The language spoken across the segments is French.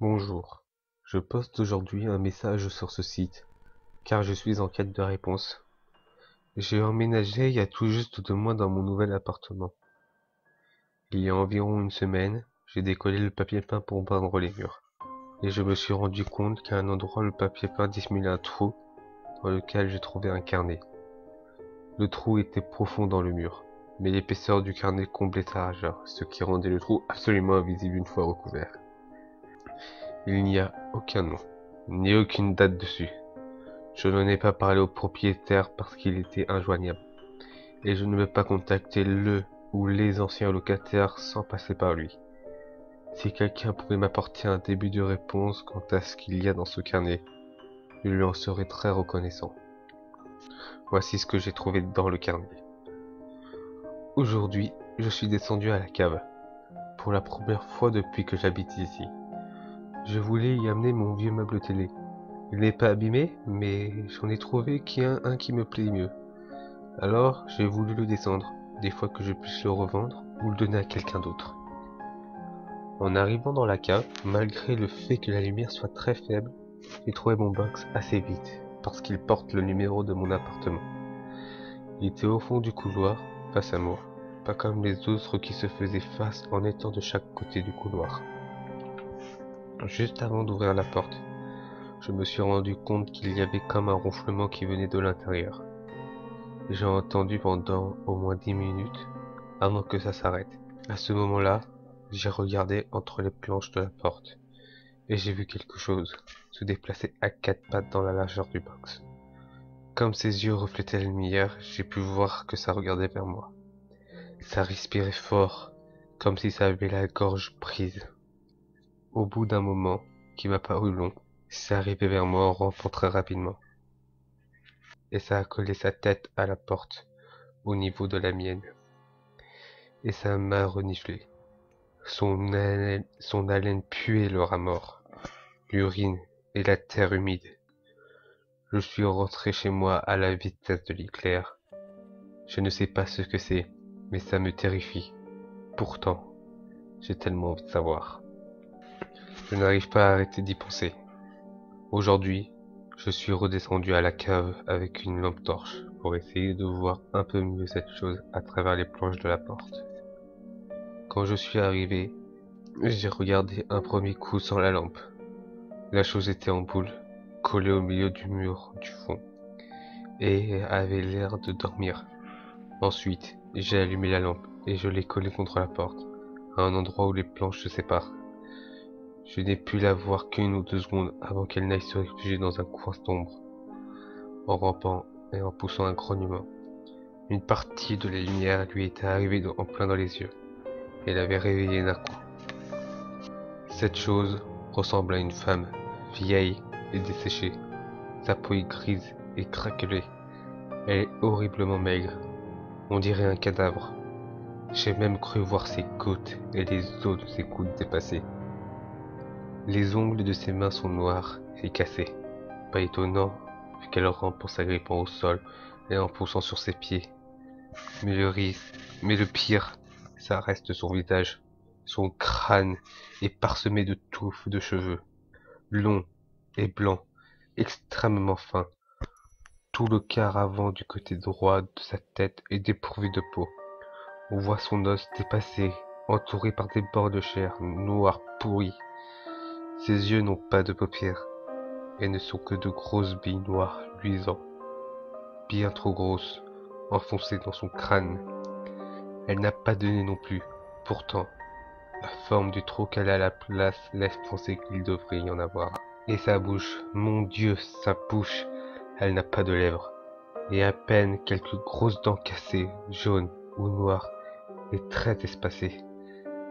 Bonjour, je poste aujourd'hui un message sur ce site, car je suis en quête de réponse. J'ai emménagé il y a tout juste 2 mois dans mon nouvel appartement. Il y a environ une semaine, j'ai décollé le papier peint pour peindre les murs, et je me suis rendu compte qu'à un endroit le papier peint dissimulait un trou dans lequel j'ai trouvé un carnet. Le trou était profond dans le mur, mais l'épaisseur du carnet comblait sa largeur, ce qui rendait le trou absolument invisible une fois recouvert. Il n'y a aucun nom, ni aucune date dessus. Je n'en ai pas parlé au propriétaire parce qu'il était injoignable, et je ne veux pas contacter le ou les anciens locataires sans passer par lui. Si quelqu'un pouvait m'apporter un début de réponse quant à ce qu'il y a dans ce carnet, je lui en serais très reconnaissant. Voici ce que j'ai trouvé dans le carnet. Aujourd'hui, je suis descendu à la cave, pour la première fois depuis que j'habite ici. Je voulais y amener mon vieux meuble télé. Il n'est pas abîmé, mais j'en ai trouvé un qui me plaît mieux. Alors, j'ai voulu le descendre, des fois que je puisse le revendre ou le donner à quelqu'un d'autre. En arrivant dans la cave, malgré le fait que la lumière soit très faible, j'ai trouvé mon box assez vite, parce qu'il porte le numéro de mon appartement. Il était au fond du couloir, face à moi, pas comme les autres qui se faisaient face en étant de chaque côté du couloir. Juste avant d'ouvrir la porte, je me suis rendu compte qu'il y avait comme un ronflement qui venait de l'intérieur. J'ai entendu pendant au moins 10 minutes avant que ça s'arrête. À ce moment-là, j'ai regardé entre les planches de la porte et j'ai vu quelque chose se déplacer à 4 pattes dans la largeur du box. Comme ses yeux reflétaient la lumière, j'ai pu voir que ça regardait vers moi. Ça respirait fort, comme si ça avait la gorge prise. Au bout d'un moment, qui m'a paru long, c'est arrivé vers moi en rampant très rapidement. Et ça a collé sa tête à la porte, au niveau de la mienne. Et ça m'a reniflé. Son haleine puait le rat mort, l'urine et la terre humide. Je suis rentré chez moi à la vitesse de l'éclair. Je ne sais pas ce que c'est, mais ça me terrifie. Pourtant, j'ai tellement envie de savoir. Je n'arrive pas à arrêter d'y penser. Aujourd'hui, je suis redescendu à la cave avec une lampe torche pour essayer de voir un peu mieux cette chose à travers les planches de la porte. Quand je suis arrivé, j'ai regardé un premier coup sans la lampe. La chose était en boule, collée au milieu du mur du fond, et avait l'air de dormir. Ensuite, j'ai allumé la lampe et je l'ai collée contre la porte, à un endroit où les planches se séparent. Je n'ai pu la voir qu'une ou 2 secondes avant qu'elle n'aille se réfugier dans un coin sombre. En rampant et en poussant un grognement, une partie de la lumière lui était arrivée en plein dans les yeux, et l'avait réveillé d'un coup. Cette chose ressemble à une femme, vieille et desséchée. Sa peau est grise et craquelée. Elle est horriblement maigre. On dirait un cadavre. J'ai même cru voir ses côtes et les os de ses coudes dépassés. Les ongles de ses mains sont noirs et cassés. Pas étonnant, vu qu'elle rampe en s'agrippant au sol et en poussant sur ses pieds. Mais le pire, ça reste son visage. Son crâne est parsemé de touffes de cheveux, longs et blancs, extrêmement fins. Tout le quart avant du côté droit de sa tête est dépourvu de peau. On voit son os dépassé, entouré par des bords de chair noire pourrie. Ses yeux n'ont pas de paupières, et ne sont que de grosses billes noires luisant, bien trop grosses, enfoncées dans son crâne. Elle n'a pas de nez non plus. Pourtant, la forme du trou qu'elle a à la place laisse penser qu'il devrait y en avoir. Et sa bouche, mon Dieu, sa bouche, elle n'a pas de lèvres, et à peine quelques grosses dents cassées, jaunes ou noires, et très espacées.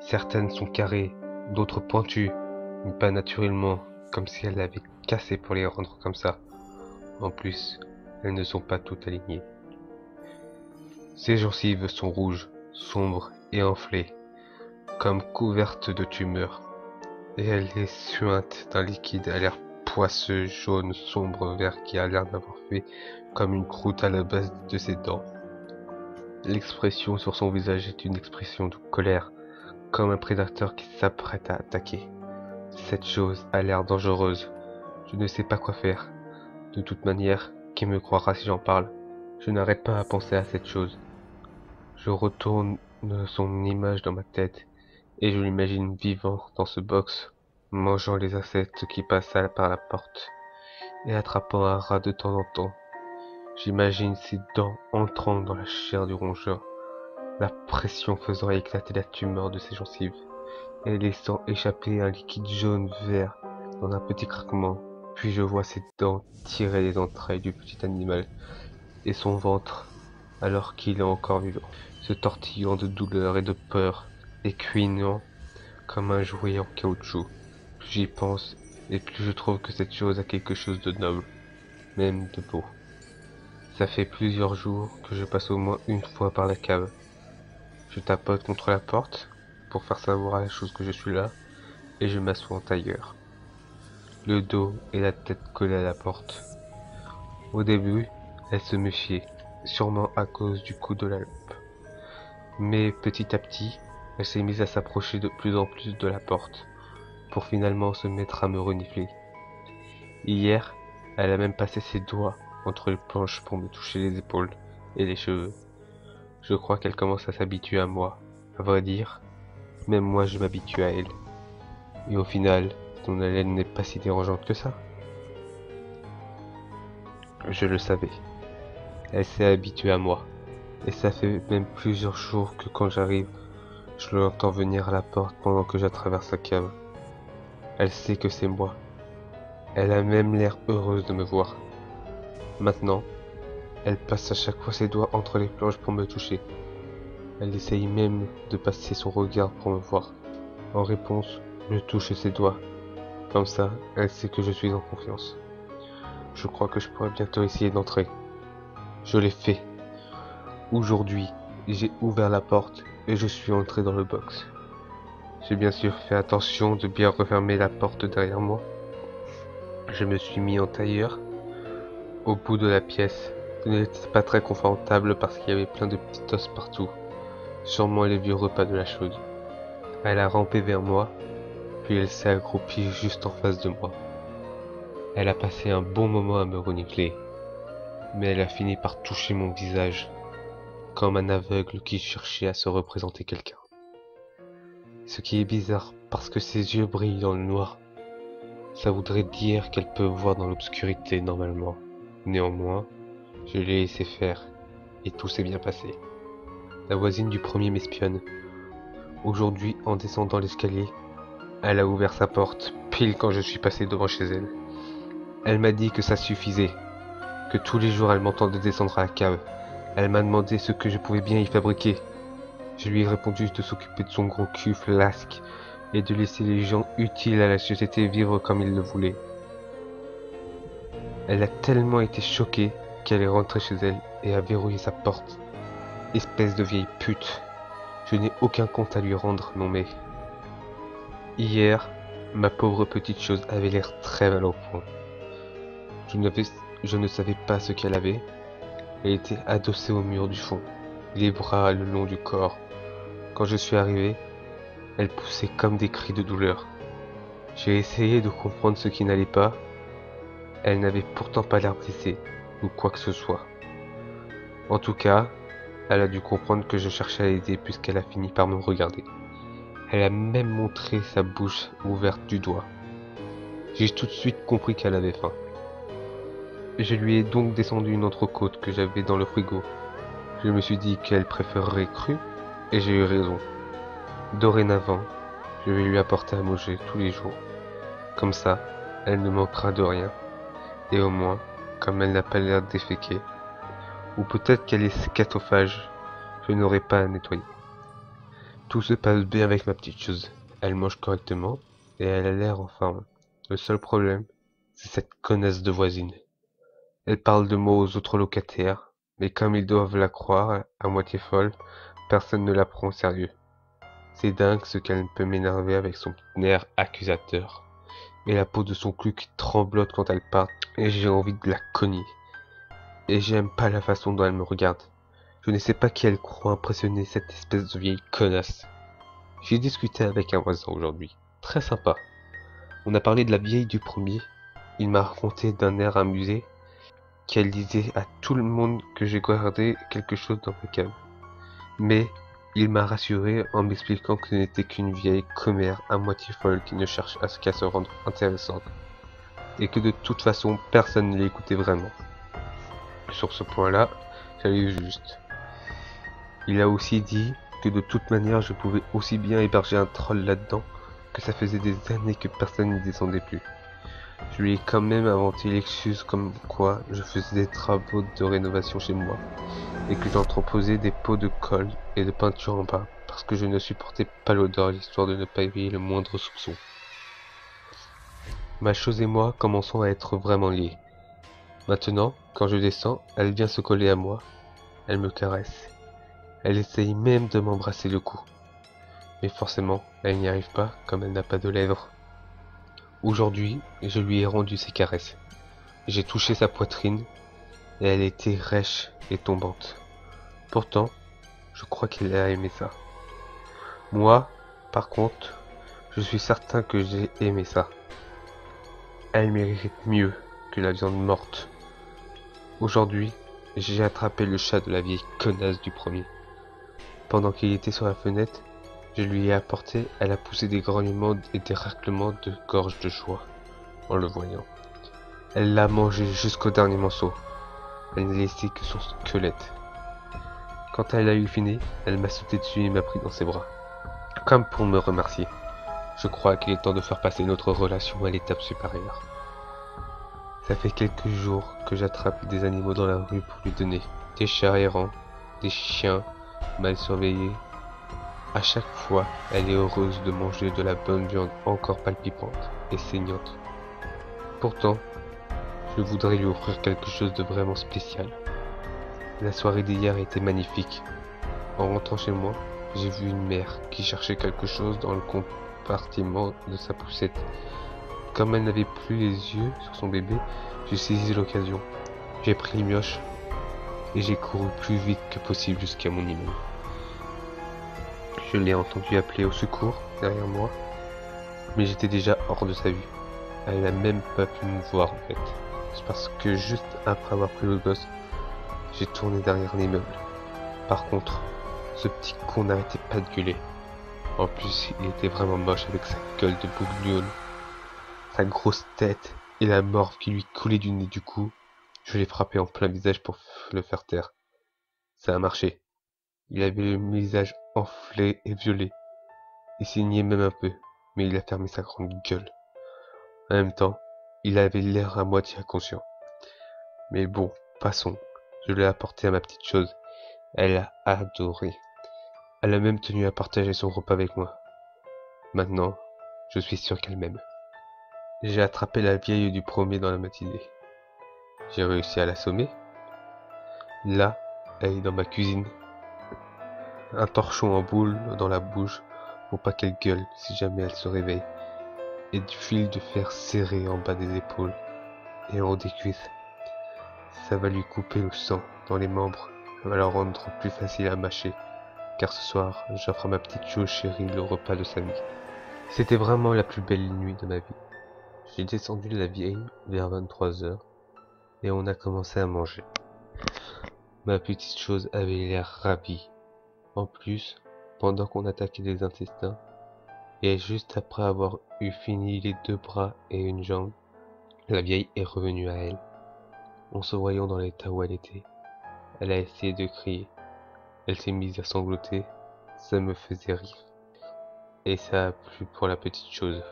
Certaines sont carrées, d'autres pointues, mais pas naturellement, comme si elle l'avait cassé pour les rendre comme ça. En plus, elles ne sont pas toutes alignées. Ses gencives sont rouges, sombres et enflées, comme couvertes de tumeurs, et elle est suinte d'un liquide à l'air poisseux, jaune, sombre, vert qui a l'air d'avoir fait comme une croûte à la base de ses dents. L'expression sur son visage est une expression de colère, comme un prédateur qui s'apprête à attaquer. Cette chose a l'air dangereuse. Je ne sais pas quoi faire. De toute manière, qui me croira si j'en parle? Je n'arrête pas à penser à cette chose. Je retourne son image dans ma tête et je l'imagine vivant dans ce box, mangeant les insectes qui passent par la porte et attrapant un rat de temps en temps. J'imagine ses dents entrant dans la chair du rongeur, la pression faisant éclater la tumeur de ses gencives et laissant échapper un liquide jaune-vert dans un petit craquement. Puis je vois ses dents tirer les entrailles du petit animal et son ventre, alors qu'il est encore vivant, se tortillant de douleur et de peur et cuignant comme un jouet en caoutchouc. Plus j'y pense et plus je trouve que cette chose a quelque chose de noble, même de beau. Ça fait plusieurs jours que je passe au moins une fois par la cave. Je tapote contre la porte pour faire savoir à la chose que je suis là et je m'assois en tailleur, le dos et la tête collés à la porte. Au début, elle se méfiait, sûrement à cause du coup de la lampe. Mais petit à petit, elle s'est mise à s'approcher de plus en plus de la porte, pour finalement se mettre à me renifler. Hier, elle a même passé ses doigts entre les planches pour me toucher les épaules et les cheveux. Je crois qu'elle commence à s'habituer à moi. À vrai dire, même moi je m'habitue à elle. Et au final, son haleine n'est pas si dérangeante que ça. Je le savais. Elle s'est habituée à moi. Et ça fait même plusieurs jours que quand j'arrive, je l'entends venir à la porte pendant que je traverse la cave. Elle sait que c'est moi. Elle a même l'air heureuse de me voir. Maintenant, elle passe à chaque fois ses doigts entre les planches pour me toucher. Elle essaye même de passer son regard pour me voir. En réponse, je touche ses doigts. Comme ça, elle sait que je suis en confiance. Je crois que je pourrais bientôt essayer d'entrer. Je l'ai fait. Aujourd'hui, j'ai ouvert la porte et je suis entré dans le box. J'ai bien sûr fait attention de bien refermer la porte derrière moi. Je me suis mis en tailleur au bout de la pièce. Ce n'était pas très confortable parce qu'il y avait plein de petits os partout. Sûrement les vieux repas de la chose. Elle a rampé vers moi, puis elle s'est accroupie juste en face de moi. Elle a passé un bon moment à me renifler, mais elle a fini par toucher mon visage, comme un aveugle qui cherchait à se représenter quelqu'un. Ce qui est bizarre, parce que ses yeux brillent dans le noir. Ça voudrait dire qu'elle peut voir dans l'obscurité normalement. Néanmoins, je l'ai laissé faire, et tout s'est bien passé. La voisine du premier m'espionne. Aujourd'hui, en descendant l'escalier, elle a ouvert sa porte, pile quand je suis passé devant chez elle. Elle m'a dit que ça suffisait, que tous les jours elle m'entendait descendre à la cave. Elle m'a demandé ce que je pouvais bien y fabriquer. Je lui ai répondu de s'occuper de son gros cul flasque et de laisser les gens utiles à la société vivre comme ils le voulaient. Elle a tellement été choquée qu'elle est rentrée chez elle et a verrouillé sa porte. Espèce de vieille pute. Je n'ai aucun compte à lui rendre, non mais... Hier, ma pauvre petite chose avait l'air très mal au point. Je ne savais pas ce qu'elle avait. Elle était adossée au mur du fond, les bras le long du corps. Quand je suis arrivé, elle poussait comme des cris de douleur. J'ai essayé de comprendre ce qui n'allait pas. Elle n'avait pourtant pas l'air blessée, ou quoi que ce soit. En tout cas, elle a dû comprendre que je cherchais à l'aider puisqu'elle a fini par me regarder. Elle a même montré sa bouche ouverte du doigt. J'ai tout de suite compris qu'elle avait faim. Je lui ai donc descendu une entrecôte que j'avais dans le frigo. Je me suis dit qu'elle préférerait crue, et j'ai eu raison. Dorénavant, je vais lui apporter à manger tous les jours. Comme ça, elle ne manquera de rien. Et au moins, comme elle n'a pas l'air déféquée, ou peut-être qu'elle est scatophage, je n'aurai pas à nettoyer. Tout se passe bien avec ma petite chose. Elle mange correctement, et elle a l'air en forme. Le seul problème, c'est cette connasse de voisine. Elle parle de mots aux autres locataires, mais comme ils doivent la croire à moitié folle, personne ne la prend au sérieux. C'est dingue ce qu'elle peut m'énerver avec son air accusateur. Et la peau de son cul qui tremblote quand elle parle, et j'ai envie de la cogner. Et j'aime pas la façon dont elle me regarde. Je ne sais pas qui elle croit impressionner, cette espèce de vieille connasse. J'ai discuté avec un voisin aujourd'hui, très sympa. On a parlé de la vieille du premier. Il m'a raconté d'un air amusé qu'elle disait à tout le monde que j'ai gardé quelque chose dans ma cave. Mais il m'a rassuré en m'expliquant que ce n'était qu'une vieille commère à moitié folle qui ne cherche qu'à se rendre intéressante, et que de toute façon personne ne l'écoutait vraiment. Sur ce point-là, j'avais eu juste. Il a aussi dit que de toute manière je pouvais aussi bien héberger un troll là-dedans, que ça faisait des années que personne n'y descendait plus. Je lui ai quand même inventé l'excuse comme quoi je faisais des travaux de rénovation chez moi, et que j'entreposais des pots de colle et de peinture en bas, parce que je ne supportais pas l'odeur, histoire de ne pas éveiller le moindre soupçon. Ma chose et moi commençons à être vraiment liés. Maintenant, quand je descends, elle vient se coller à moi, elle me caresse, elle essaye même de m'embrasser le cou. Mais forcément, elle n'y arrive pas, comme elle n'a pas de lèvres. Aujourd'hui, je lui ai rendu ses caresses. J'ai touché sa poitrine, et elle était rêche et tombante. Pourtant, je crois qu'elle a aimé ça. Moi, par contre, je suis certain que j'ai aimé ça. Elle mérite mieux que la viande morte. Aujourd'hui, j'ai attrapé le chat de la vieille connasse du premier. Pendant qu'il était sur la fenêtre, je lui ai apporté, elle a poussé des grognements et des raclements de gorge de joie en le voyant. Elle l'a mangé jusqu'au dernier morceau. Elle n'a laissé que son squelette. Quand elle a eu fini, elle m'a sauté dessus et m'a pris dans ses bras. Comme pour me remercier. Je crois qu'il est temps de faire passer notre relation à l'étape supérieure. Ça fait quelques jours que j'attrape des animaux dans la rue pour lui donner. Des chats errants, des chiens mal surveillés. À chaque fois, elle est heureuse de manger de la bonne viande encore palpitante et saignante. Pourtant, je voudrais lui offrir quelque chose de vraiment spécial. La soirée d'hier était magnifique. En rentrant chez moi, j'ai vu une mère qui cherchait quelque chose dans le compartiment de sa poussette. Comme elle n'avait plus les yeux sur son bébé, j'ai saisi l'occasion. J'ai pris une mioche et j'ai couru plus vite que possible jusqu'à mon immeuble. Je l'ai entendu appeler au secours derrière moi, mais j'étais déjà hors de sa vue. Elle n'a même pas pu me voir en fait. C'est parce que juste après avoir pris le gosse, j'ai tourné derrière l'immeuble. Par contre, ce petit con n'arrêtait pas de gueuler. En plus, il était vraiment moche avec sa gueule de bougnoule, sa grosse tête et la morve qui lui coulait du nez du cou. Je l'ai frappé en plein visage pour le faire taire. Ça a marché. Il avait le visage enflé et violet. Il saignait même un peu, mais il a fermé sa grande gueule. En même temps, il avait l'air à moitié inconscient. Mais bon, passons. Je l'ai apporté à ma petite chose. Elle a adoré. Elle a même tenu à partager son repas avec moi. Maintenant, je suis sûr qu'elle m'aime. J'ai attrapé la vieille du premier dans la matinée. J'ai réussi à l'assommer. Là, elle est dans ma cuisine. Un torchon en boule dans la bouche pour pas qu'elle gueule si jamais elle se réveille. Et du fil de fer serré en bas des épaules et en haut des cuisses. Ça va lui couper le sang dans les membres. Ça va la rendre plus facile à mâcher. Car ce soir, j'offre à ma petite chose chérie le repas de sa vie. C'était vraiment la plus belle nuit de ma vie. J'ai descendu la vieille vers 23h et on a commencé à manger. Ma petite chose avait l'air ravie. En plus, pendant qu'on attaquait les intestins, et juste après avoir eu fini les 2 bras et une jambe, la vieille est revenue à elle. En se voyant dans l'état où elle était, elle a essayé de crier. Elle s'est mise à sangloter, ça me faisait rire. Et ça a plu pour la petite chose.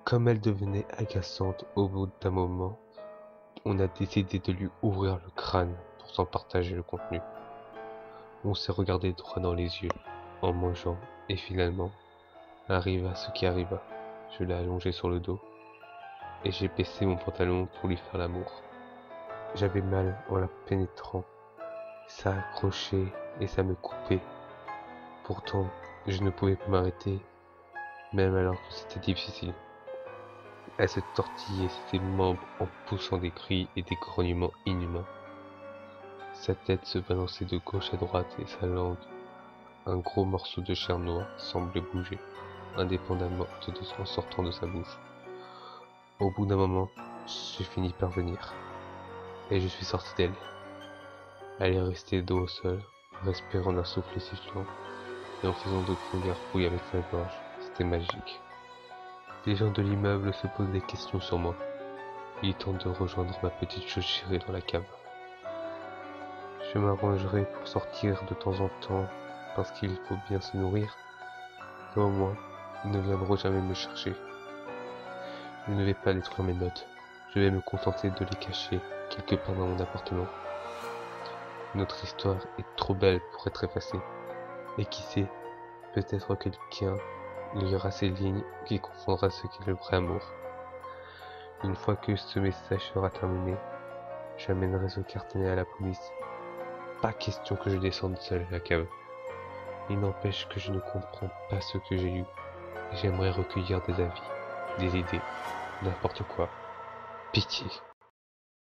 Comme elle devenait agaçante au bout d'un moment, on a décidé de lui ouvrir le crâne pour s'en partager le contenu. On s'est regardé droit dans les yeux en mangeant et finalement arriva ce qui arriva. Je l'ai allongé sur le dos et j'ai baissé mon pantalon pour lui faire l'amour. J'avais mal en la pénétrant. Ça accrochait et ça me coupait. Pourtant, je ne pouvais pas m'arrêter, même alors que c'était difficile. Elle se tortillait ses membres en poussant des cris et des grognements inhumains. Sa tête se balançait de gauche à droite et sa langue, un gros morceau de chair noire, semblait bouger, indépendamment en sortant de sa bouche. Au bout d'un moment, j'ai fini par venir, et je suis sorti d'elle. Elle est restée dos au sol, respirant d'un souffle sifflant, et en faisant de gros gargouilles avec sa gorge. C'était magique. Les gens de l'immeuble se posent des questions sur moi. Ils tentent de rejoindre ma petite chauve-souris dans la cave. Je m'arrangerai pour sortir de temps en temps, parce qu'il faut bien se nourrir, mais au moins, ils ne viendront jamais me chercher. Je ne vais pas détruire mes notes. Je vais me contenter de les cacher quelque part dans mon appartement. Notre histoire est trop belle pour être effacée. Et qui sait, peut-être quelqu'un lira ces lignes qui confondra ce qu'est le vrai amour. Une fois que ce message sera terminé, j'amènerai ce cartonnet à la police. Pas question que je descende seul à la cave. Il n'empêche que je ne comprends pas ce que j'ai lu. J'aimerais recueillir des avis, des idées, n'importe quoi. Pitié.